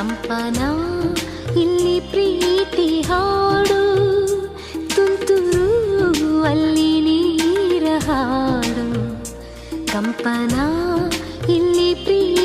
ಕಂಪನ ಇಲ್ಲಿ ಪ್ರೀತಿ ಹಾಡು, ತುಂತುರು ಅಲ್ಲಿ ನೀರ ಹಾಡು. ಕಂಪನ ಇಲ್ಲಿ ಪ್ರೀತಿ